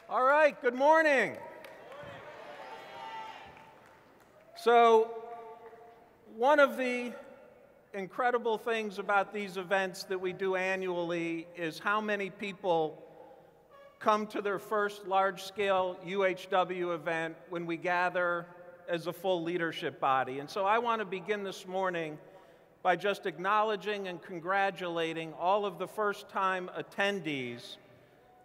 All right, good morning. So, one of the incredible things about these events that we do annually is how many people come to their first large-scale UHW event when we gather as a full leadership body. And so I want to begin this morning by just acknowledging and congratulating all of the first-time attendees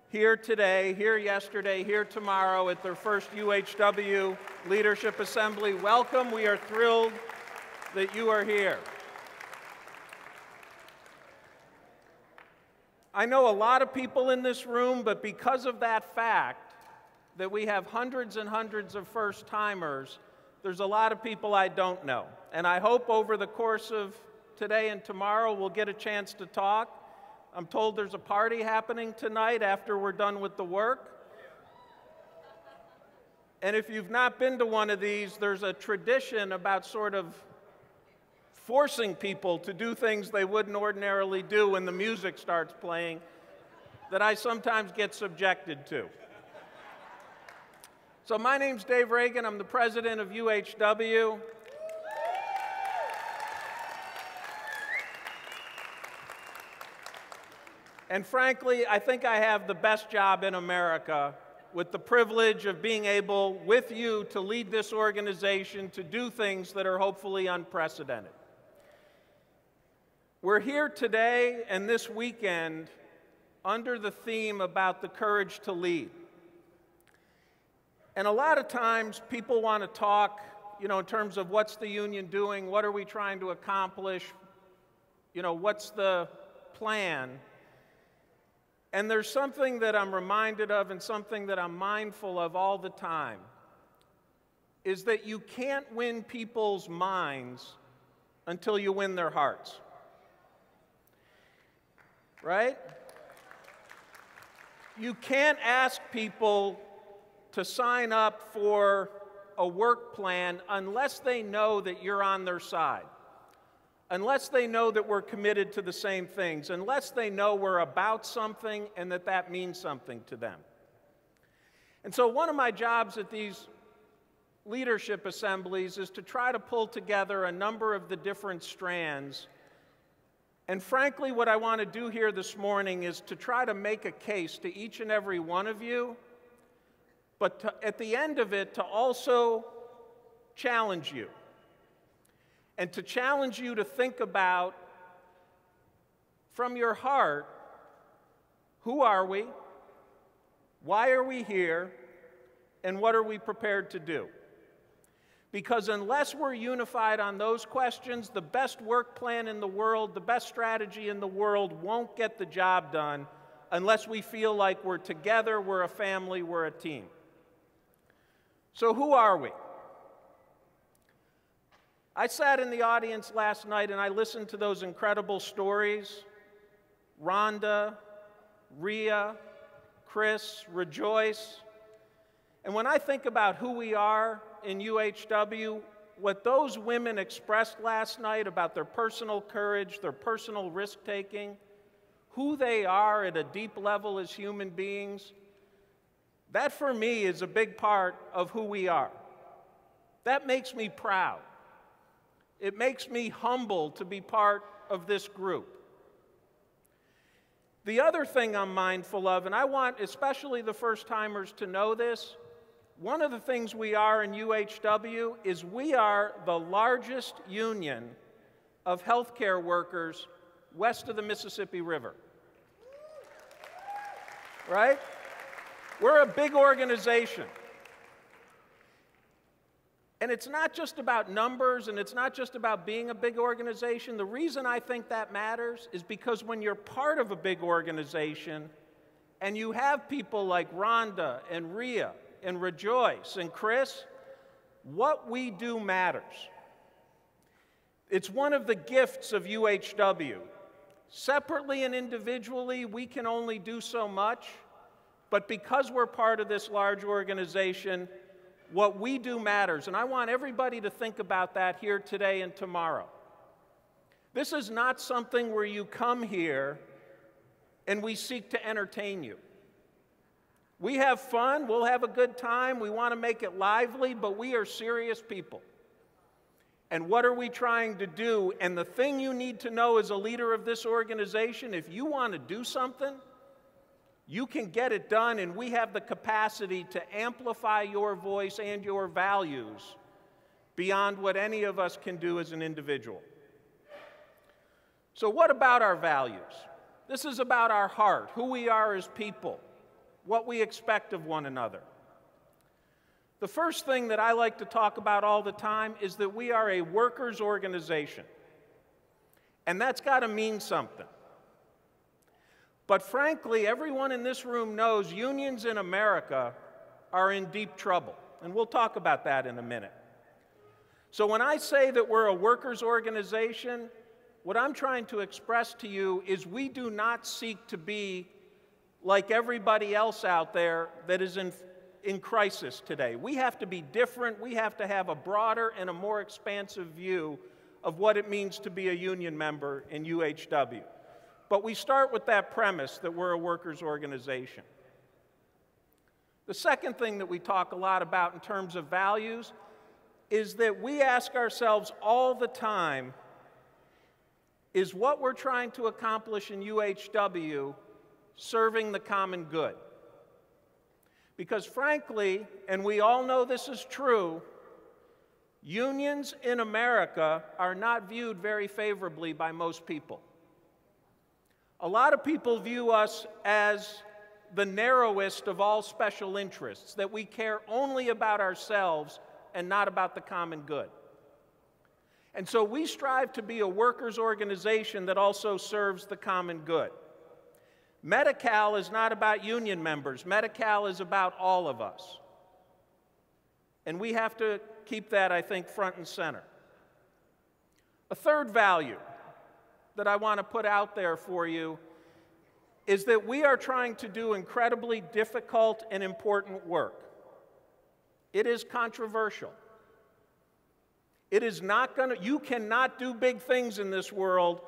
here today, here yesterday, here tomorrow at their first UHW Leadership Assembly. Welcome. We are thrilled that you are here. I know a lot of people in this room, but because of that fact that we have hundreds and hundreds of first-timers, there's a lot of people I don't know. And I hope over the course of today and tomorrow we'll get a chance to talk. I'm told there's a party happening tonight after we're done with the work. And if you've not been to one of these, there's a tradition about sort of forcing people to do things they wouldn't ordinarily do when the music starts playing that I sometimes get subjected to. So my name's Dave Regan. I'm the president of UHW. And frankly, I think I have the best job in America with the privilege of being able, with you, to lead this organization to do things that are hopefully unprecedented. We're here today and this weekend under the theme about the courage to lead. And a lot of times people want to talk, in terms of what's the union doing, what are we trying to accomplish, what's the plan? And there's something that I'm reminded of and something that I'm mindful of all the time, is that you can't win people's minds until you win their hearts. Right? You can't ask people to sign up for a work plan unless they know that you're on their side, unless they know that we're committed to the same things, unless they know we're about something and that that means something to them. And so one of my jobs at these leadership assemblies is to try to pull together a number of the different strands. And frankly, what I want to do here this morning is to try to make a case to each and every one of you, but at the end of it, to also challenge you. And to challenge you to think about, from your heart, who are we, why are we here, and what are we prepared to do? Because unless we're unified on those questions, the best work plan in the world, the best strategy in the world won't get the job done unless we feel like we're together, we're a family, we're a team. So who are we? I sat in the audience last night and I listened to those incredible stories. Rhonda, Rhea, Chris, Rejoice. And when I think about who we are in UHW, what those women expressed last night about their personal courage, their personal risk-taking, who they are at a deep level as human beings, that for me is a big part of who we are. That makes me proud. It makes me humble to be part of this group. The other thing I'm mindful of, and I want especially the first-timers to know this, one of the things we are in UHW is we are the largest union of healthcare workers west of the Mississippi River. Right? We're a big organization. And it's not just about numbers, and it's not just about being a big organization. The reason I think that matters is because when you're part of a big organization and you have people like Rhonda and Rhea and Rejoice and Chris, what we do matters. It's one of the gifts of UHW. Separately and individually, we can only do so much, but because we're part of this large organization, what we do matters, and I want everybody to think about that here today and tomorrow. This is not something where you come here and we seek to entertain you. We have fun, we'll have a good time, we want to make it lively, but we are serious people. And what are we trying to do? And the thing you need to know as a leader of this organization, if you want to do something, you can get it done, and we have the capacity to amplify your voice and your values beyond what any of us can do as an individual. So what about our values? This is about our heart, who we are as people, what we expect of one another. The first thing that I like to talk about all the time is that we are a workers' organization. And that's got to mean something. But frankly, everyone in this room knows unions in America are in deep trouble. And we'll talk about that in a minute. So when I say that we're a workers' organization, what I'm trying to express to you is we do not seek to be like everybody else out there that is in crisis today. We have to be different. We have to have a broader and a more expansive view of what it means to be a union member in UHW. But we start with that premise that we're a workers' organization. The second thing that we talk a lot about in terms of values is that we ask ourselves all the time, is what we're trying to accomplish in UHW serving the common good? Because frankly, and we all know this is true, unions in America are not viewed very favorably by most people. A lot of people view us as the narrowest of all special interests, that we care only about ourselves and not about the common good. And so we strive to be a workers' organization that also serves the common good. Medi-Cal is not about union members. Medi-Cal is about all of us. And we have to keep that, I think, front and center. A third value that I want to put out there for you is that we are trying to do incredibly difficult and important work. It is controversial. It is not going to, you cannot do big things in this world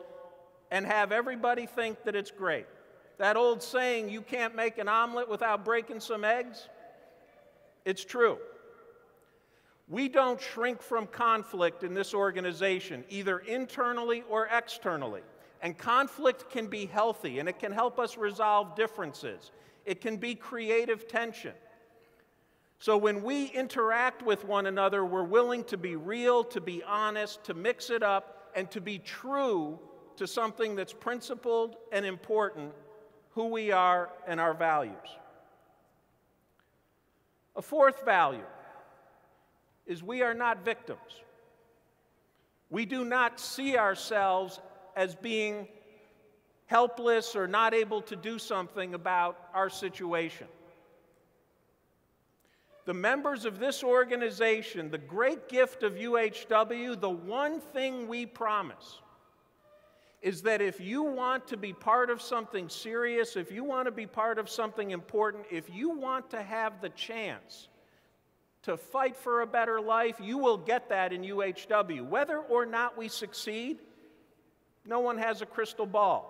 and have everybody think that it's great. That old saying, you can't make an omelet without breaking some eggs, it's true. We don't shrink from conflict in this organization, either internally or externally. And conflict can be healthy, and it can help us resolve differences. It can be creative tension. So when we interact with one another, we're willing to be real, to be honest, to mix it up, and to be true to something that's principled and important, who we are and our values. A fourth value is we are not victims. We do not see ourselves as being helpless or not able to do something about our situation. The members of this organization, the great gift of UHW, the one thing we promise is that if you want to be part of something serious, if you want to be part of something important, if you want to have the chance to fight for a better life, you will get that in UHW. Whether or not we succeed, no one has a crystal ball.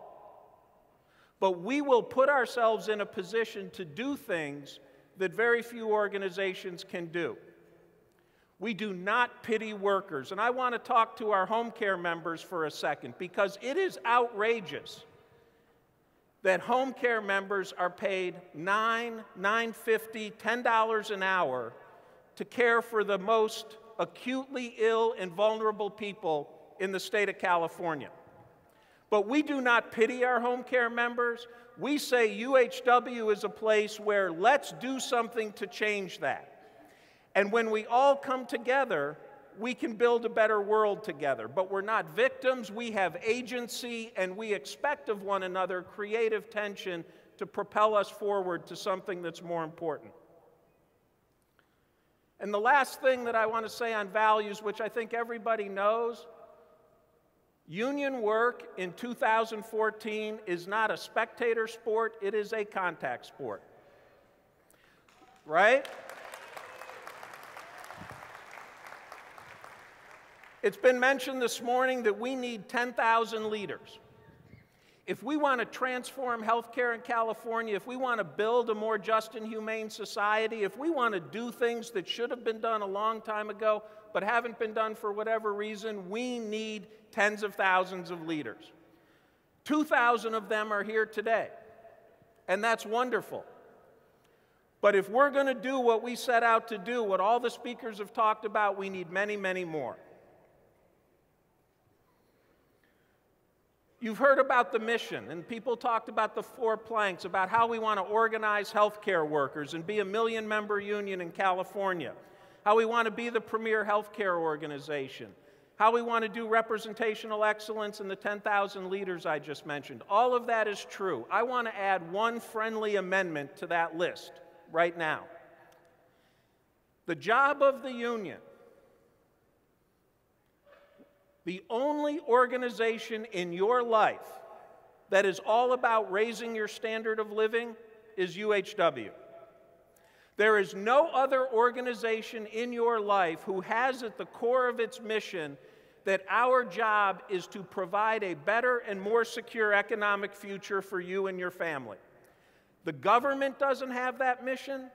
But we will put ourselves in a position to do things that very few organizations can do. We do not pity workers. And I want to talk to our home care members for a second, because it is outrageous that home care members are paid $9, $9.50, $10 an hour to care for the most acutely ill and vulnerable people in the state of California. But we do not pity our home care members. We say UHW is a place where let's do something to change that. And when we all come together, we can build a better world together. But we're not victims, we have agency, and we expect of one another creative tension to propel us forward to something that's more important. And the last thing that I want to say on values, which I think everybody knows, union work in 2014 is not a spectator sport, it is a contact sport. Right? It's been mentioned this morning that we need 10,000 leaders. If we want to transform healthcare in California, if we want to build a more just and humane society, if we want to do things that should have been done a long time ago but haven't been done for whatever reason, we need tens of thousands of leaders. 2,000 of them are here today, and that's wonderful. But if we're going to do what we set out to do, what all the speakers have talked about, we need many, many more. You've heard about the mission, and people talked about the 4 planks, about how we want to organize healthcare workers and be a 1 million-member union in California, how we want to be the premier healthcare organization, how we want to do representational excellence in the 10,000 leaders I just mentioned. All of that is true. I want to add one friendly amendment to that list right now. The job of the union, the only organization in your life that is all about raising your standard of living, is UHW. There is no other organization in your life who has at the core of its mission that our job is to provide a better and more secure economic future for you and your family. The government doesn't have that mission.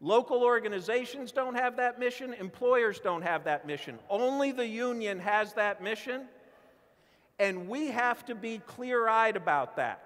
Local organizations don't have that mission. Employers don't have that mission. Only the union has that mission. And we have to be clear-eyed about that.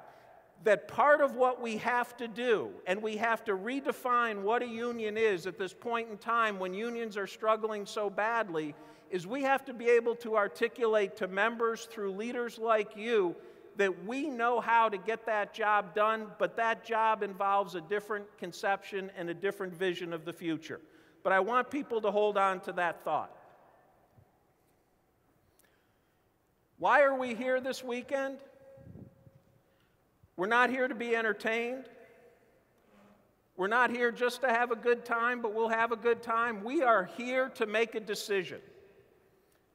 That part of what we have to do, and we have to redefine what a union is at this point in time when unions are struggling so badly, is we have to be able to articulate to members through leaders like you that we know how to get that job done, but that job involves a different conception and a different vision of the future. But I want people to hold on to that thought. Why are we here this weekend? We're not here to be entertained. We're not here just to have a good time, but we'll have a good time. We are here to make a decision.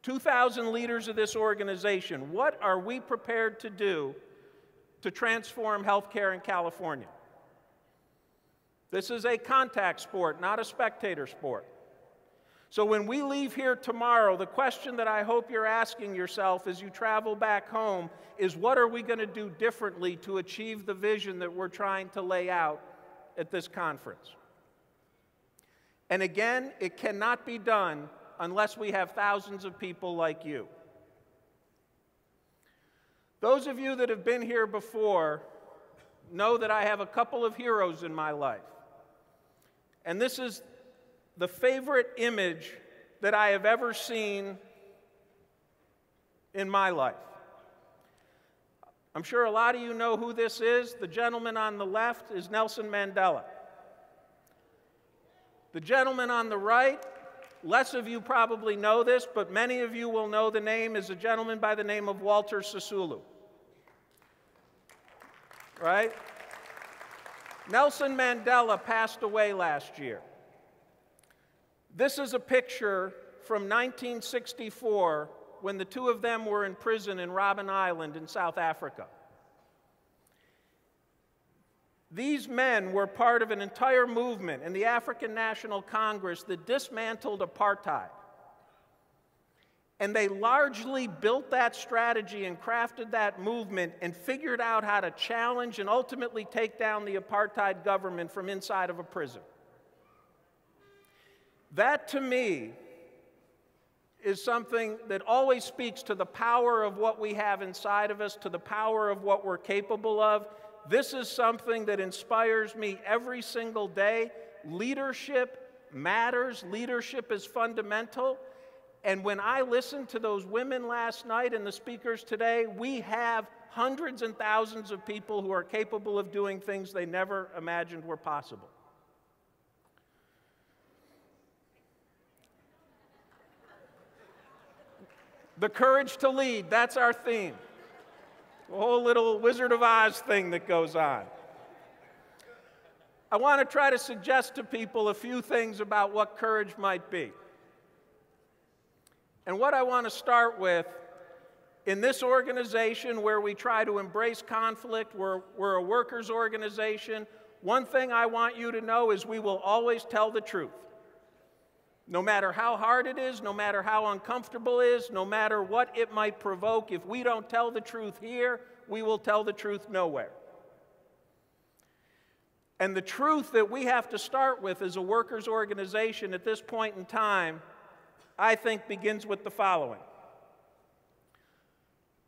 2,000 leaders of this organization, what are we prepared to do to transform healthcare in California? This is a contact sport, not a spectator sport. So when we leave here tomorrow, the question that I hope you're asking yourself as you travel back home is, what are we going to do differently to achieve the vision that we're trying to lay out at this conference? And again, it cannot be done unless we have thousands of people like you. Those of you that have been here before know that I have a couple of heroes in my life. And this is the favorite image that I have ever seen in my life. I'm sure a lot of you know who this is. The gentleman on the left is Nelson Mandela. The gentleman on the right, less of you probably know this, but many of you will know the name, is a gentleman by the name of Walter Sisulu. Right? Nelson Mandela passed away last year. This is a picture from 1964 when the two of them were in prison in Robben Island in South Africa. These men were part of an entire movement in the African National Congress that dismantled apartheid. And they largely built that strategy and crafted that movement and figured out how to challenge and ultimately take down the apartheid government from inside of a prison. That, to me, is something that always speaks to the power of what we have inside of us, to the power of what we're capable of. This is something that inspires me every single day. Leadership matters. Leadership is fundamental. And when I listened to those women last night and the speakers today, we have hundreds and thousands of people who are capable of doing things they never imagined were possible. The courage to lead, that's our theme. The whole little Wizard of Oz thing that goes on. I want to try to suggest to people a few things about what courage might be. And what I want to start with, in this organization where we try to embrace conflict, we're a workers' organization, one thing I want you to know is we will always tell the truth. No matter how hard it is, no matter how uncomfortable it is, no matter what it might provoke, if we don't tell the truth here, we will tell the truth nowhere. And the truth that we have to start with as a workers' organization at this point in time, I think, begins with the following.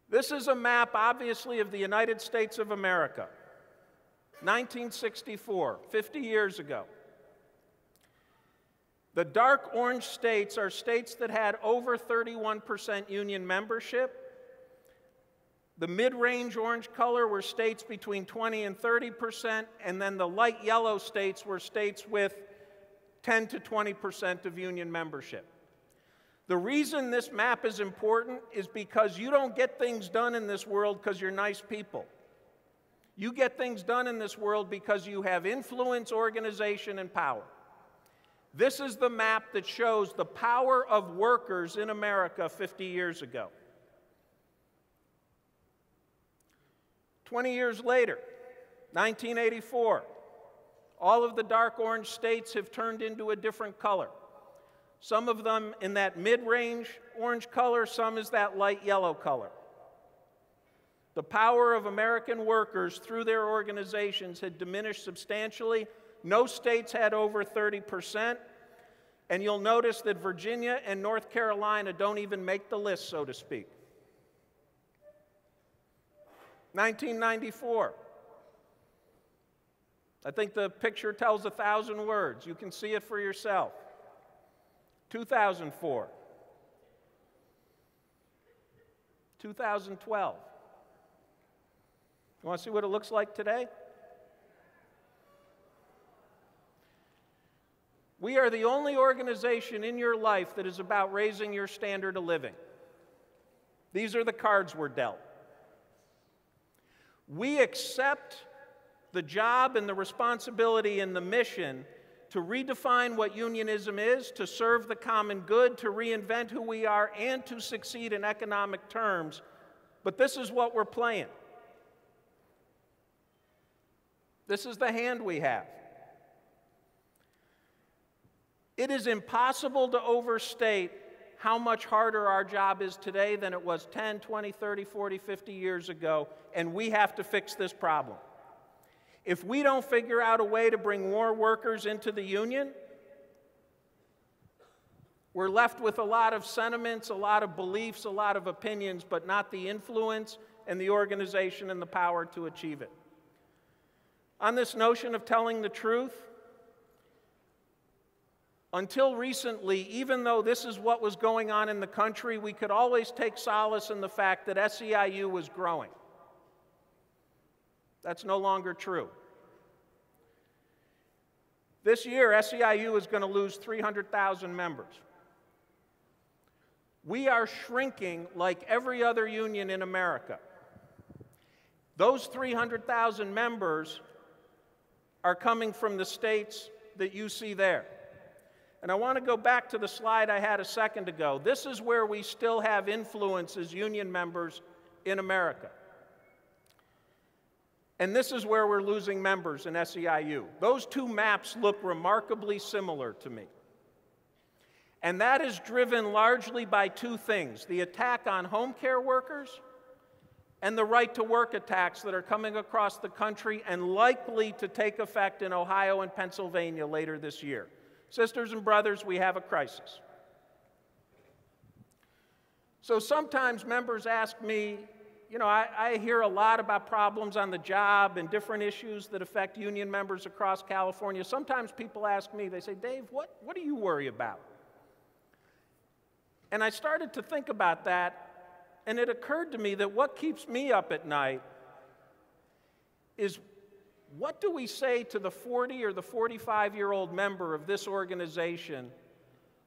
This is a map, obviously, of the United States of America, 1964, 50 years ago. The dark orange states are states that had over 31% union membership. The mid-range orange color were states between 20 and 30%, and then the light yellow states were states with 10 to 20% of union membership. The reason this map is important is because you don't get things done in this world because you're nice people. You get things done in this world because you have influence, organization, and power. This is the map that shows the power of workers in America 50 years ago. 20 years later, 1984, all of the dark orange states have turned into a different color. Some of them in that mid-range orange color, some is that light yellow color. The power of American workers through their organizations had diminished substantially. No states had over 30%, and you'll notice that Virginia and North Carolina don't even make the list, so to speak. 1994. I think the picture tells 1,000 words. You can see it for yourself. 2004. 2012. You want to see what it looks like today? We are the only organization in your life that is about raising your standard of living. These are the cards we're dealt. We accept the job and the responsibility and the mission to redefine what unionism is, to serve the common good, to reinvent who we are, and to succeed in economic terms. But this is what we're playing. This is the hand we have. It is impossible to overstate how much harder our job is today than it was 10, 20, 30, 40, 50 years ago, and we have to fix this problem. If we don't figure out a way to bring more workers into the union, we're left with a lot of sentiments, a lot of beliefs, a lot of opinions, but not the influence and the organization and the power to achieve it. On this notion of telling the truth, until recently, even though this is what was going on in the country, we could always take solace in the fact that SEIU was growing. That's no longer true. This year, SEIU is going to lose 300,000 members. We are shrinking like every other union in America. Those 300,000 members are coming from the states that you see there. And I want to go back to the slide I had a second ago. This is where we still have influence as union members in America. And this is where we're losing members in SEIU. Those two maps look remarkably similar to me. And that is driven largely by two things: the attack on home care workers and the right-to-work attacks that are coming across the country and likely to take effect in Ohio and Pennsylvania later this year. Sisters and brothers, we have a crisis. So sometimes members ask me, you know, I hear a lot about problems on the job and different issues that affect union members across California. Sometimes people ask me, they say, Dave, what do you worry about? And I started to think about that, and it occurred to me that what keeps me up at night is, what do we say to the 40 or the 45-year-old member of this organization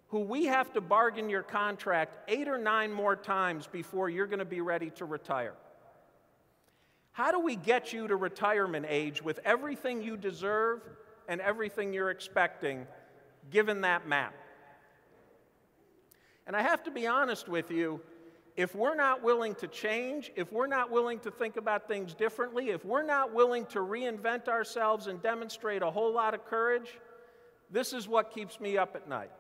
who we have to bargain your contract 8 or 9 more times before you're going to be ready to retire? How do we get you to retirement age with everything you deserve and everything you're expecting, given that map? And I have to be honest with you, if we're not willing to change, if we're not willing to think about things differently, if we're not willing to reinvent ourselves and demonstrate a whole lot of courage, this is what keeps me up at night.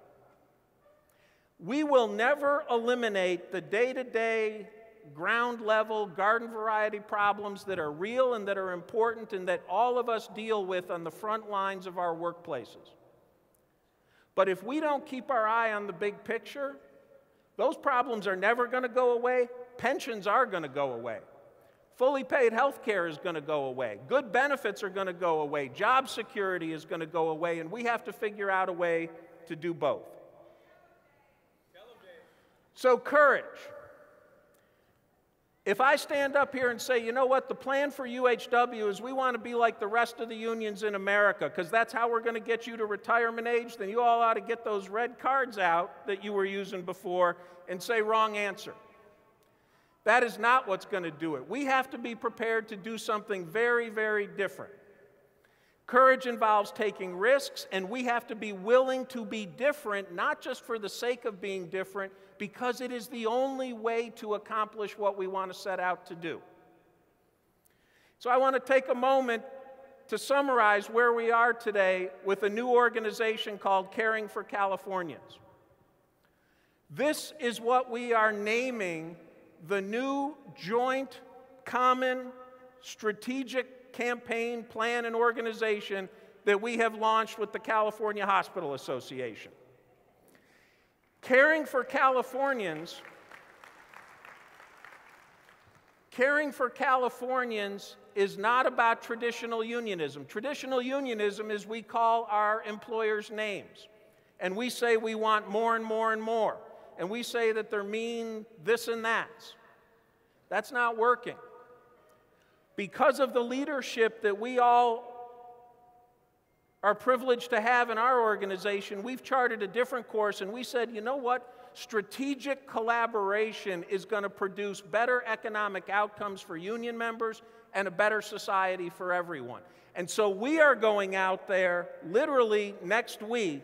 We will never eliminate the day-to-day ground level, garden variety problems that are real and that are important and that all of us deal with on the front lines of our workplaces. But if we don't keep our eye on the big picture, those problems are never going to go away. Pensions are going to go away. Fully paid health care is going to go away. Good benefits are going to go away. Job security is going to go away, and we have to figure out a way to do both. So courage. If I stand up here and say, you know what, the plan for UHW is we want to be like the rest of the unions in America because that's how we're going to get you to retirement age, then you all ought to get those red cards out that you were using before and say wrong answer. That is not what's going to do it. We have to be prepared to do something very, very different. Courage involves taking risks, and we have to be willing to be different, not just for the sake of being different, because it is the only way to accomplish what we want to set out to do. So I want to take a moment to summarize where we are today with a new organization called Caring for Californians. This is what we are naming the new joint, common, strategic campaign, plan, and organization that we have launched with the California Hospital Association. Caring for Californians is not about traditional unionism. Traditional unionism is we call our employers names, and we say we want more and more and more, and we say that they're mean this and that. That's not working. Because of the leadership that we all are privileged to have in our organization, we've charted a different course, and we said, you know what? Strategic collaboration is going to produce better economic outcomes for union members and a better society for everyone. And so we are going out there literally next week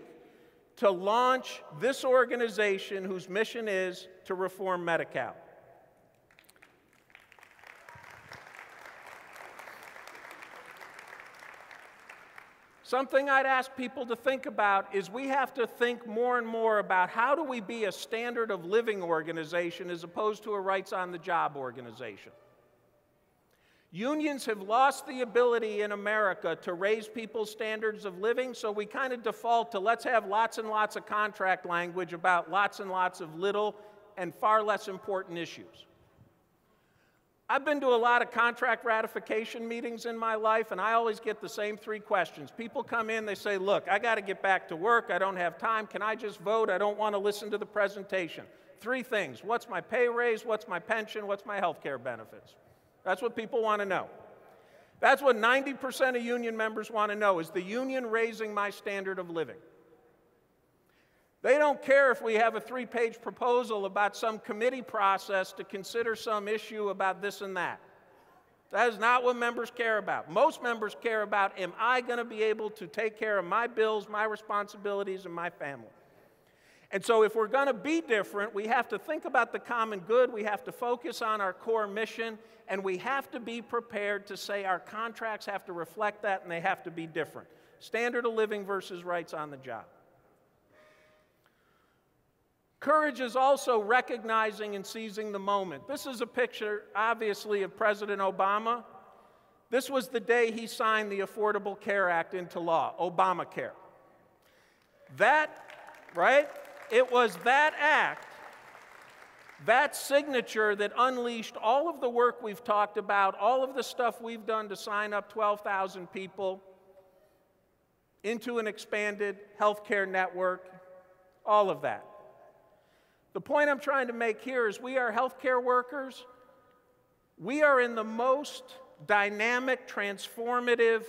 to launch this organization whose mission is to reform Medi-Cal. Something I'd ask people to think about is we have to think more and more about how do we be a standard of living organization as opposed to a rights-on-the-job organization. Unions have lost the ability in America to raise people's standards of living, so we kind of default to let's have lots and lots of contract language about lots and lots of little and far less important issues. I've been to a lot of contract ratification meetings in my life, and I always get the same three questions. People come in, they say, look, I got to get back to work. I don't have time. Can I just vote? I don't want to listen to the presentation. Three things. What's my pay raise? What's my pension? What's my health care benefits? That's what people want to know. That's what 90% of union members want to know, is the union raising my standard of living? They don't care if we have a 3-page proposal about some committee process to consider some issue about this and that. That is not what members care about. Most members care about, am I going to be able to take care of my bills, my responsibilities, and my family? And so if we're going to be different, we have to think about the common good, we have to focus on our core mission, and we have to be prepared to say our contracts have to reflect that and they have to be different. Standard of living versus rights on the job. Courage is also recognizing and seizing the moment. This is a picture, obviously, of President Obama. This was the day he signed the Affordable Care Act into law, Obamacare. That, right? It was that act, that signature that unleashed all of the work we've talked about, all of the stuff we've done to sign up 12,000 people into an expanded healthcare network, all of that. The point I'm trying to make here is we are healthcare workers. We are in the most dynamic, transformative,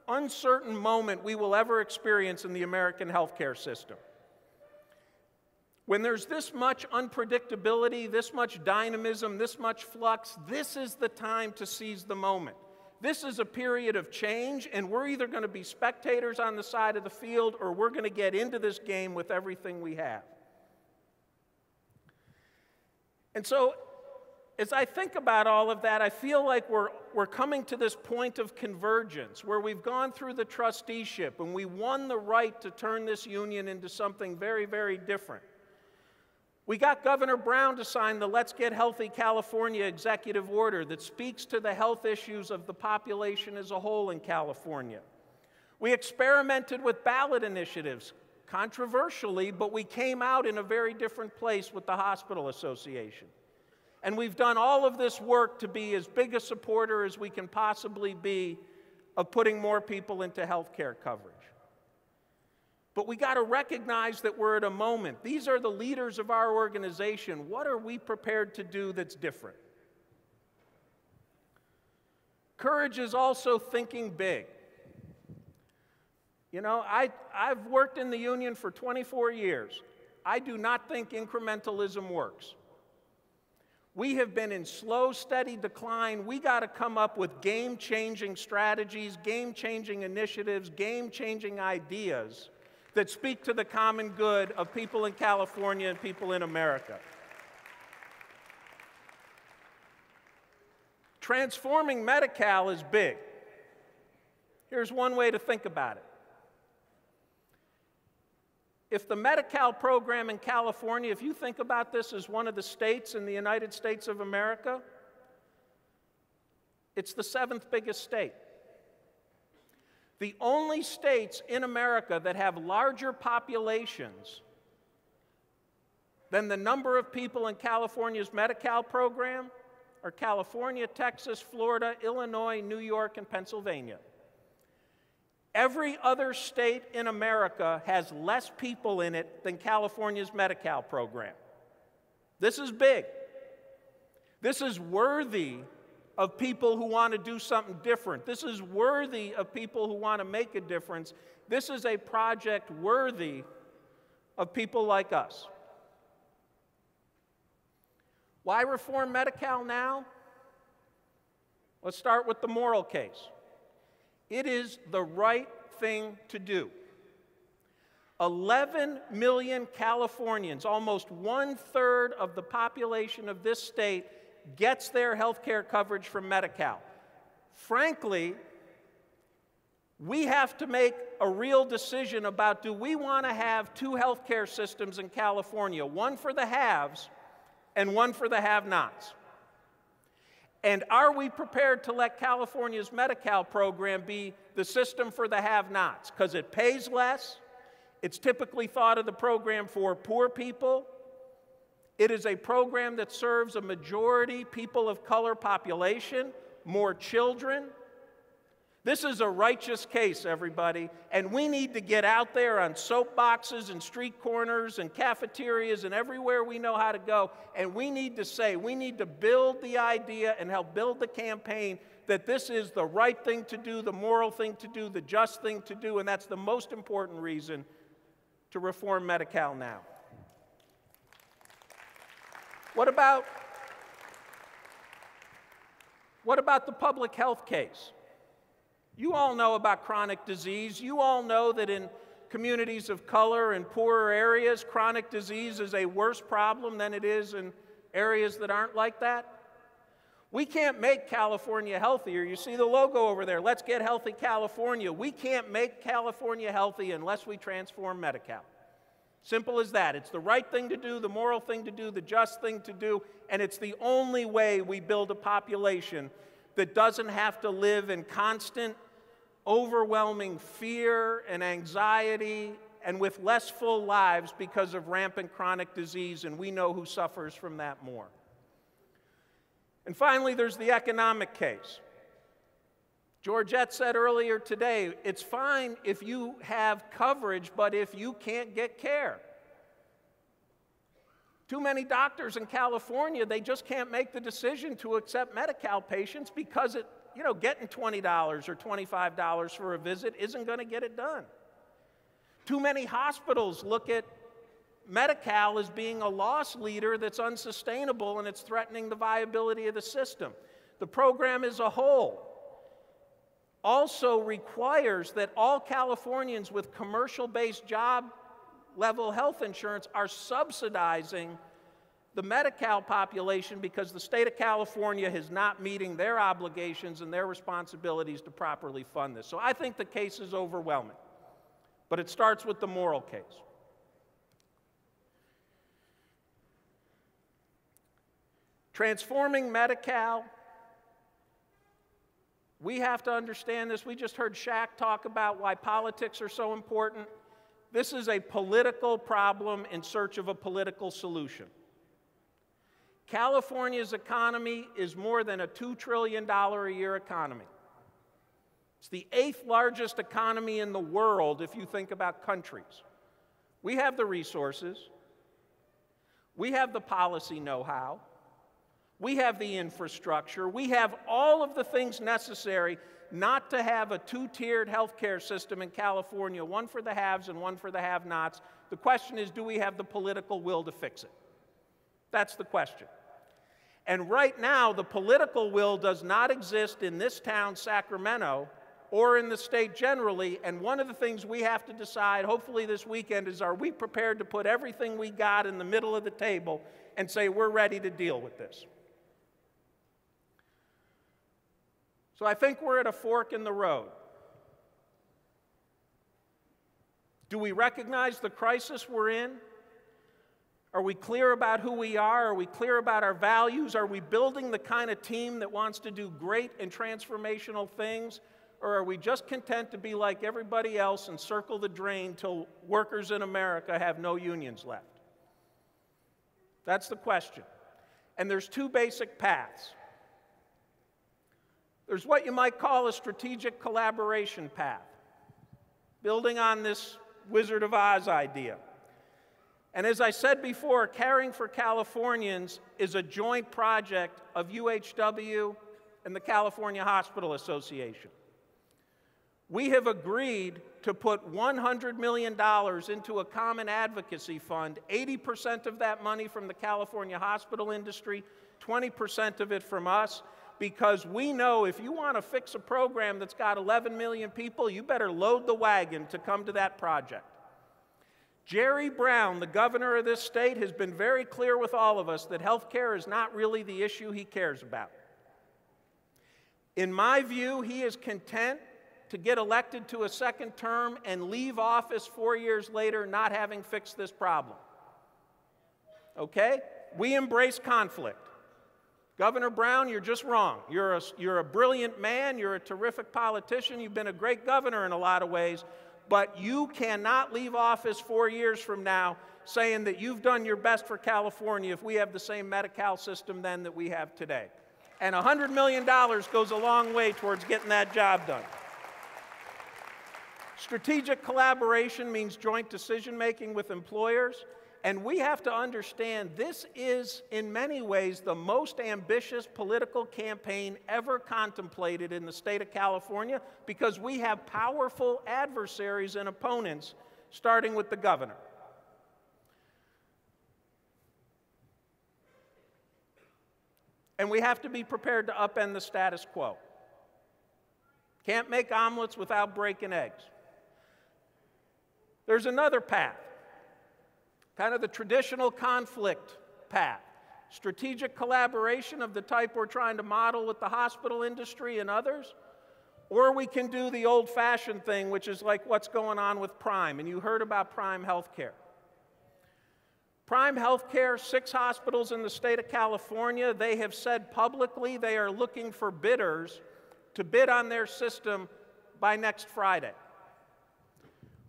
uncertain moment we will ever experience in the American healthcare system. When there's this much unpredictability, this much dynamism, this much flux, this is the time to seize the moment. This is a period of change, and we're either going to be spectators on the side of the field or we're going to get into this game with everything we have. And so, as I think about all of that, I feel like we're coming to this point of convergence where we've gone through the trusteeship and we won the right to turn this union into something very, very different. We got Governor Brown to sign the Let's Get Healthy California executive order that speaks to the health issues of the population as a whole in California. We experimented with ballot initiatives, controversially, but we came out in a very different place with the Hospital Association. And we've done all of this work to be as big a supporter as we can possibly be of putting more people into health care coverage. But we got to recognize that we're at a moment. These are the leaders of our organization. What are we prepared to do that's different? Courage is also thinking big. You know, I've worked in the union for 24 years. I do not think incrementalism works. We have been in slow, steady decline. We got to come up with game-changing strategies, game-changing initiatives, game-changing ideas that speak to the common good of people in California and people in America. Transforming Medi-Cal is big. Here's one way to think about it. If the Medi-Cal program in California, if you think about this as one of the states in the United States of America, it's the 7th biggest state. The only states in America that have larger populations than the number of people in California's Medi-Cal program are California, Texas, Florida, Illinois, New York, and Pennsylvania. Every other state in America has less people in it than California's Medi-Cal program. This is big. This is worthy of people who want to do something different. This is worthy of people who want to make a difference. This is a project worthy of people like us. Why reform Medi-Cal now? Let's start with the moral case. It is the right thing to do. 11 million Californians, almost 1/3 of the population of this state, gets their health care coverage from Medi-Cal. Frankly, we have to make a real decision about, do we want to have two health care systems in California, one for the haves and one for the have-nots? And are we prepared to let California's Medi-Cal program be the system for the have-nots? Because it pays less. It's typically thought of the program for poor people. It is a program that serves a majority people of color population, more children. This is a righteous case, everybody, and we need to get out there on soapboxes and street corners and cafeterias and everywhere we know how to go, and we need to say, we need to build the idea and help build the campaign that this is the right thing to do, the moral thing to do, the just thing to do, and that's the most important reason to reform Medi-Cal now. What about the public health case? You all know about chronic disease. You all know that in communities of color and poorer areas, chronic disease is a worse problem than it is in areas that aren't like that. We can't make California healthier. You see the logo over there, Let's Get Healthy California. We can't make California healthy unless we transform Medi-Cal. Simple as that. It's the right thing to do, the moral thing to do, the just thing to do, and it's the only way we build a population that doesn't have to live in constant, overwhelming fear and anxiety and with less full lives because of rampant chronic disease, and we know who suffers from that more. And finally, there's the economic case. Georgette said earlier today, it's fine if you have coverage, but if you can't get care. Too many doctors in California, they just can't make the decision to accept Medi-Cal patients because getting $20 or $25 for a visit isn't going to get it done. Too many hospitals look at Medi-Cal as being a loss leader that's unsustainable and it's threatening the viability of the system. The program as a whole also requires that all Californians with commercial-based job-level health insurance are subsidizing the Medi-Cal population because the state of California is not meeting their obligations and their responsibilities to properly fund this. So I think the case is overwhelming, but it starts with the moral case. Transforming Medi-Cal, we have to understand this. We just heard Shaq talk about why politics are so important. This is a political problem in search of a political solution. California's economy is more than a $2 trillion a year economy. It's the 8th largest economy in the world if you think about countries. We have the resources. We have the policy know-how. We have the infrastructure. We have all of the things necessary not to have a two-tiered healthcare system in California, one for the haves and one for the have-nots. The question is, do we have the political will to fix it? That's the question. And right now, the political will does not exist in this town, Sacramento, or in the state generally, and one of the things we have to decide, hopefully this weekend, is are we prepared to put everything we got in the middle of the table and say we're ready to deal with this? So I think we're at a fork in the road. Do we recognize the crisis we're in? Are we clear about who we are? Are we clear about our values? Are we building the kind of team that wants to do great and transformational things? Or are we just content to be like everybody else and circle the drain till workers in America have no unions left? That's the question. And there's two basic paths. There's what you might call a strategic collaboration path, building on this Wizard of Oz idea. And as I said before, Caring for Californians is a joint project of UHW and the California Hospital Association. We have agreed to put $100 million into a common advocacy fund, 80% of that money from the California hospital industry, 20% of it from us, because we know if you want to fix a program that's got 11 million people, you better load the wagon to come to that project. Jerry Brown, the governor of this state, has been very clear with all of us that health care is not really the issue he cares about. In my view, he is content to get elected to a second term and leave office 4 years later not having fixed this problem. Okay? We embrace conflict. Governor Brown, you're just wrong. You're a brilliant man. You're a terrific politician. You've been a great governor in a lot of ways. But you cannot leave office 4 years from now saying that you've done your best for California if we have the same Medi-Cal system then that we have today. And $100 million goes a long way towards getting that job done. Strategic collaboration means joint decision-making with employers. And we have to understand this is, in many ways, the most ambitious political campaign ever contemplated in the state of California because we have powerful adversaries and opponents, starting with the governor. And we have to be prepared to upend the status quo. Can't make omelets without breaking eggs. There's another path. Kind of the traditional conflict path. Strategic collaboration of the type we're trying to model with the hospital industry and others. Or we can do the old-fashioned thing, which is like what's going on with Prime. And you heard about Prime Healthcare. Prime Healthcare, 6 hospitals in the state of California, they have said publicly they are looking for bidders to bid on their system by next Friday.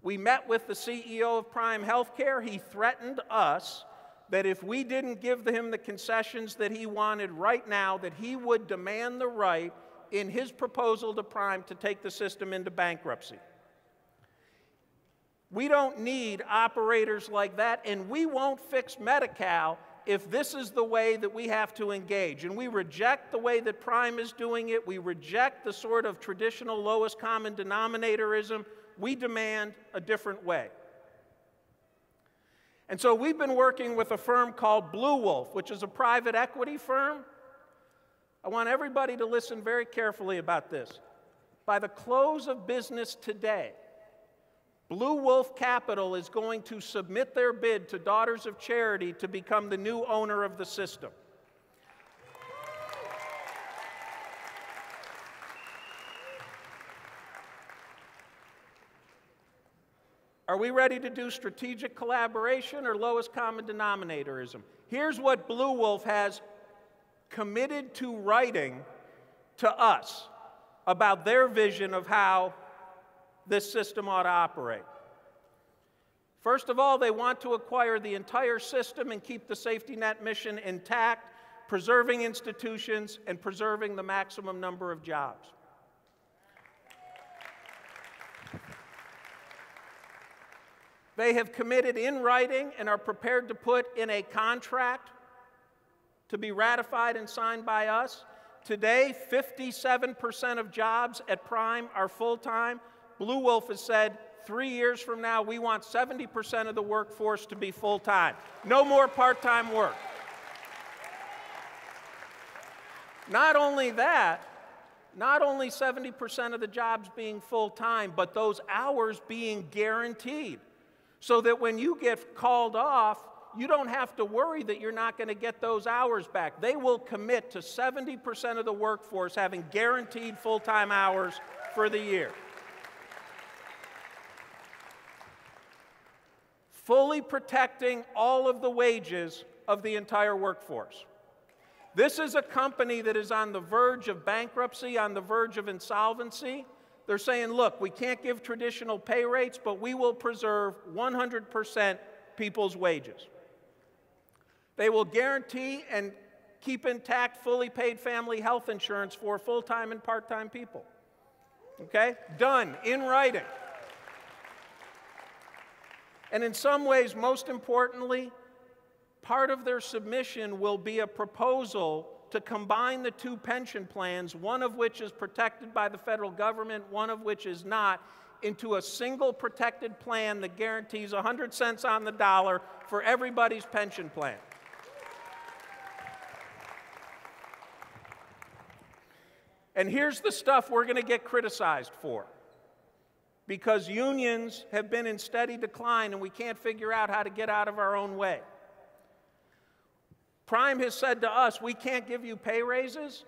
We met with the CEO of Prime Healthcare. He threatened us that if we didn't give him the concessions that he wanted right now, that he would demand the right in his proposal to Prime to take the system into bankruptcy. We don't need operators like that, and we won't fix Medi-Cal if this is the way that we have to engage. And we reject the way that Prime is doing it. We reject the sort of traditional lowest common denominatorism. We demand a different way. And so we've been working with a firm called Blue Wolf, which is a private equity firm. I want everybody to listen very carefully about this. By the close of business today, Blue Wolf Capital is going to submit their bid to Daughters of Charity to become the new owner of the system. Are we ready to do strategic collaboration or lowest common denominatorism? Here's what Blue Wolf has committed to writing to us about their vision of how this system ought to operate. First of all, they want to acquire the entire system and keep the safety net mission intact, preserving institutions and preserving the maximum number of jobs. They have committed in writing and are prepared to put in a contract to be ratified and signed by us. Today, 57% of jobs at Prime are full-time. Blue Wolf has said 3 years from now, we want 70% of the workforce to be full-time. No more part-time work. Not only that, not only 70% of the jobs being full-time, but those hours being guaranteed, so that when you get called off, you don't have to worry that you're not going to get those hours back. They will commit to 70% of the workforce having guaranteed full-time hours for the year. Fully protecting all of the wages of the entire workforce. This is a company that is on the verge of bankruptcy, on the verge of insolvency. They're saying, look, we can't give traditional pay rates, but we will preserve 100% people's wages. They will guarantee and keep intact fully paid family health insurance for full-time and part-time people. Okay? Done, in writing. And in some ways, most importantly, part of their submission will be a proposal to combine the two pension plans, one of which is protected by the federal government, one of which is not, into a single protected plan that guarantees 100 cents on the dollar for everybody's pension plan. And here's the stuff we're going to get criticized for, because unions have been in steady decline and we can't figure out how to get out of our own way. Prime has said to us, we can't give you pay raises,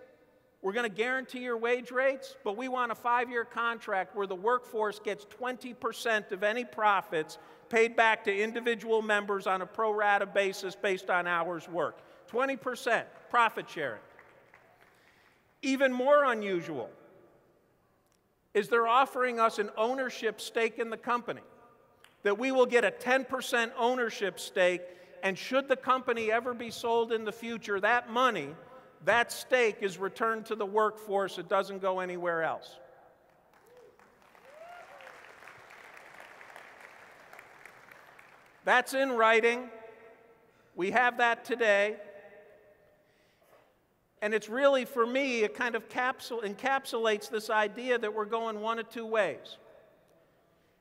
we're going to guarantee your wage rates, but we want a 5-year contract where the workforce gets 20% of any profits paid back to individual members on a pro rata basis based on hours worked. 20% profit sharing. Even more unusual is they're offering us an ownership stake in the company, that we will get a 10% ownership stake, and should the company ever be sold in the future, that money, that stake is returned to the workforce. It doesn't go anywhere else. That's in writing. We have that today. And it's really, for me, it kind of encapsulates this idea that we're going one of two ways.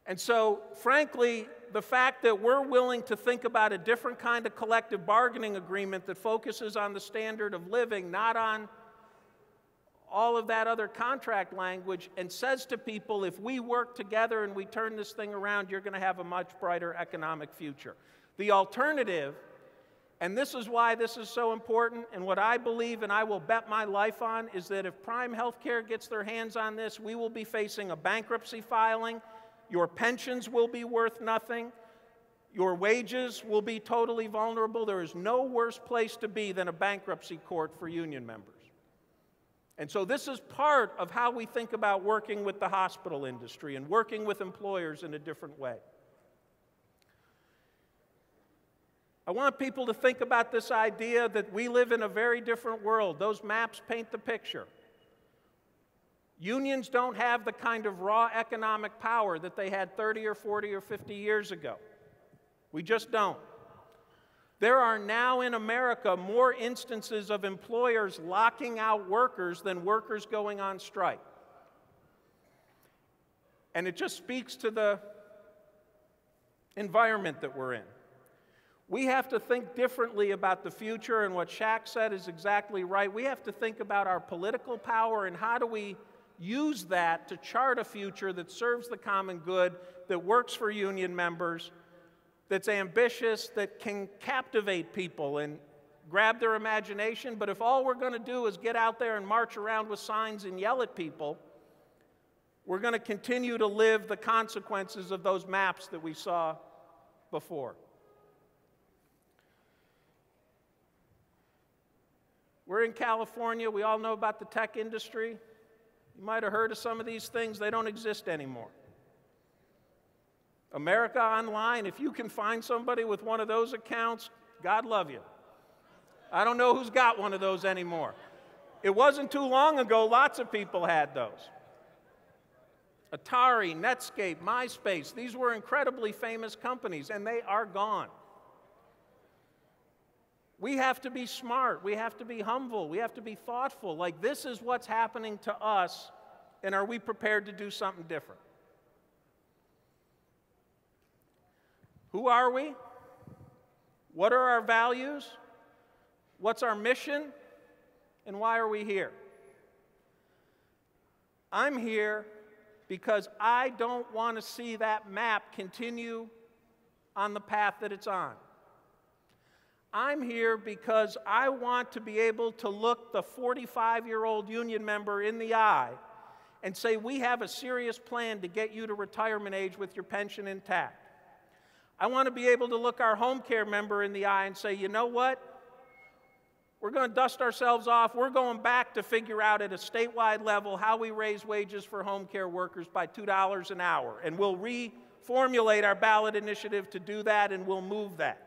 And so, frankly, the fact that we're willing to think about a different kind of collective bargaining agreement that focuses on the standard of living, not on all of that other contract language, and says to people, if we work together and we turn this thing around, you're going to have a much brighter economic future. The alternative, and this is why this is so important, and what I believe and I will bet my life on, is that if Prime Healthcare gets their hands on this, we will be facing a bankruptcy filing. Your pensions will be worth nothing. Your wages will be totally vulnerable. There is no worse place to be than a bankruptcy court for union members. And so this is part of how we think about working with the hospital industry and working with employers in a different way. I want people to think about this idea that we live in a very different world. Those maps paint the picture. Unions don't have the kind of raw economic power that they had 30 or 40 or 50 years ago. We just don't. There are now in America more instances of employers locking out workers than workers going on strike. And it just speaks to the environment that we're in. We have to think differently about the future, and what Shaq said is exactly right. We have to think about our political power and how do we use that to chart a future that serves the common good, that works for union members, that's ambitious, that can captivate people and grab their imagination. But if all we're going to do is get out there and march around with signs and yell at people, we're going to continue to live the consequences of those maps that we saw before. We're in California. We all know about the tech industry. You might have heard of some of these things. They don't exist anymore. America Online, if you can find somebody with one of those accounts, God love you. I don't know who's got one of those anymore. It wasn't too long ago, lots of people had those. Atari, Netscape, MySpace, these were incredibly famous companies, and they are gone. We have to be smart. We have to be humble. We have to be thoughtful. Like, this is what's happening to us, and are we prepared to do something different? Who are we? What are our values? What's our mission? And why are we here? I'm here because I don't want to see that map continue on the path that it's on. I'm here because I want to be able to look the 45-year-old union member in the eye and say, we have a serious plan to get you to retirement age with your pension intact. I want to be able to look our home care member in the eye and say, you know what? We're going to dust ourselves off. We're going back to figure out at a statewide level how we raise wages for home care workers by $2 an hour. And we'll reformulate our ballot initiative to do that, and we'll move that.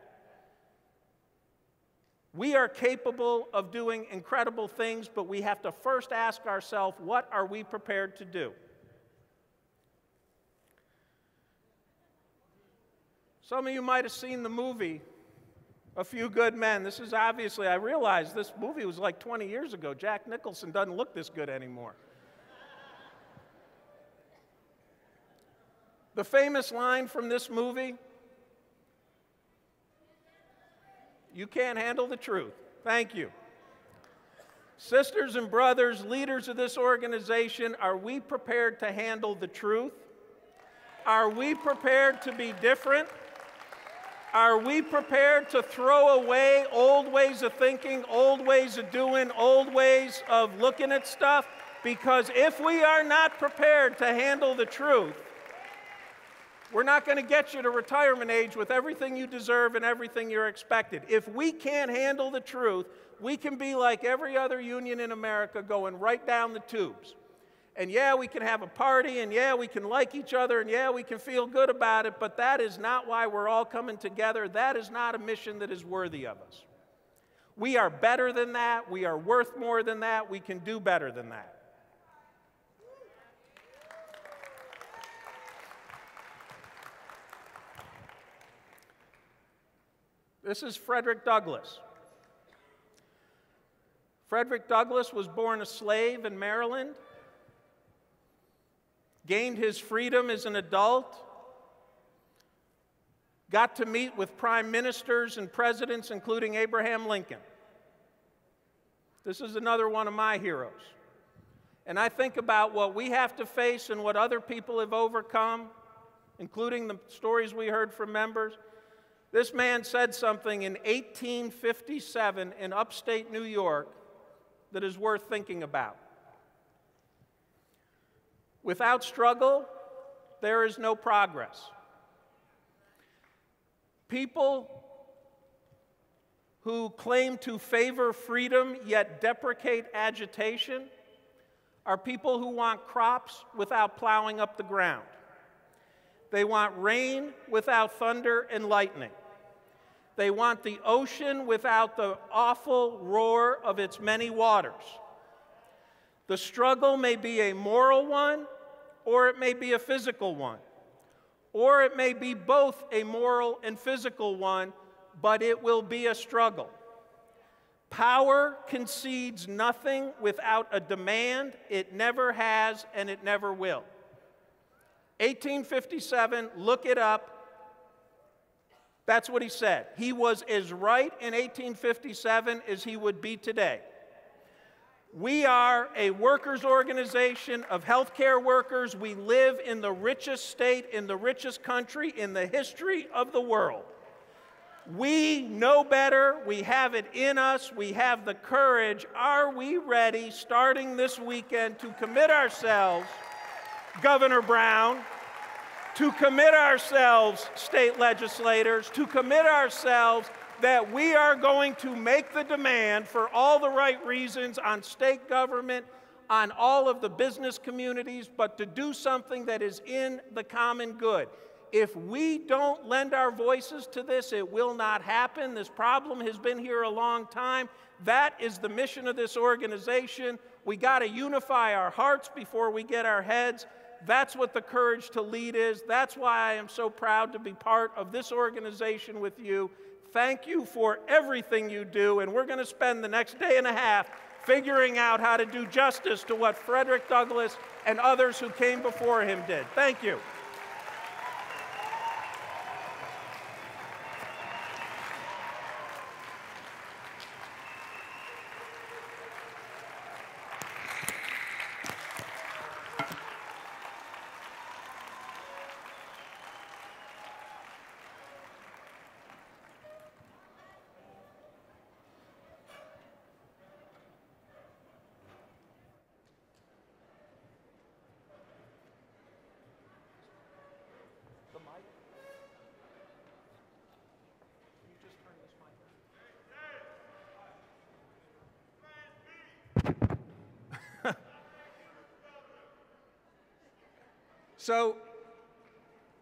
We are capable of doing incredible things, but we have to first ask ourselves, what are we prepared to do? Some of you might have seen the movie, A Few Good Men. This is obviously, I realize this movie was like 20 years ago. Jack Nicholson doesn't look this good anymore. The famous line from this movie, you can't handle the truth. Thank you. Sisters and brothers, leaders of this organization, are we prepared to handle the truth? Are we prepared to be different? Are we prepared to throw away old ways of thinking, old ways of doing, old ways of looking at stuff? Because if we are not prepared to handle the truth, we're not going to get you to retirement age with everything you deserve and everything you're expected. If we can't handle the truth, we can be like every other union in America, going right down the tubes. And yeah, we can have a party, and yeah, we can like each other, and yeah, we can feel good about it, but that is not why we're all coming together. That is not a mission that is worthy of us. We are better than that. We are worth more than that. We can do better than that. This is Frederick Douglass. Frederick Douglass was born a slave in Maryland, gained his freedom as an adult, got to meet with prime ministers and presidents, including Abraham Lincoln. This is another one of my heroes. And I think about what we have to face and what other people have overcome, including the stories we heard from members. This man said something in 1857 in upstate New York that is worth thinking about. Without struggle, there is no progress. People who claim to favor freedom yet deprecate agitation are people who want crops without plowing up the ground. They want rain without thunder and lightning. They want the ocean without the awful roar of its many waters. The struggle may be a moral one, or it may be a physical one, or it may be both a moral and physical one, but it will be a struggle. Power concedes nothing without a demand. It never has, and it never will. 1857, look it up. That's what he said. He was as right in 1857 as he would be today. We are a workers' organization of healthcare workers. We live in the richest state, in the richest country, in the history of the world. We know better. We have it in us. We have the courage. Are we ready, starting this weekend, to commit ourselves, Governor Brown, to commit ourselves, state legislators, to commit ourselves, that we are going to make the demand for all the right reasons on state government, on all of the business communities, but to do something that is in the common good. If we don't lend our voices to this, it will not happen. This problem has been here a long time. That is the mission of this organization. We got to unify our hearts before we get our heads. That's what the Courage to Lead is. That's why I am so proud to be part of this organization with you. Thank you for everything you do, and we're going to spend the next day and a half figuring out how to do justice to what Frederick Douglass and others who came before him did. Thank you. So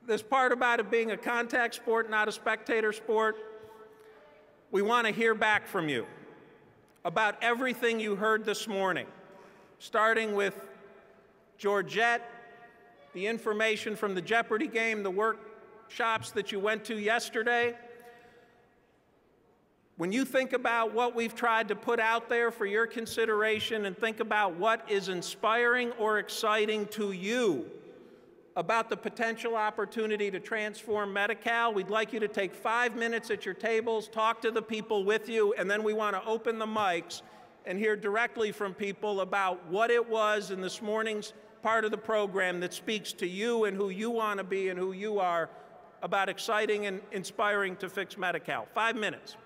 this part about it being a contact sport, not a spectator sport, we want to hear back from you about everything you heard this morning, starting with Georgette, the information from the Jeopardy game, the workshops that you went to yesterday. When you think about what we've tried to put out there for your consideration and think about what is inspiring or exciting to you about the potential opportunity to transform Medi-Cal, we'd like you to take 5 minutes at your tables, talk to the people with you, and then we want to open the mics and hear directly from people about what it was in this morning's part of the program that speaks to you and who you want to be and who you are about exciting and inspiring to fix Medi-Cal. 5 minutes.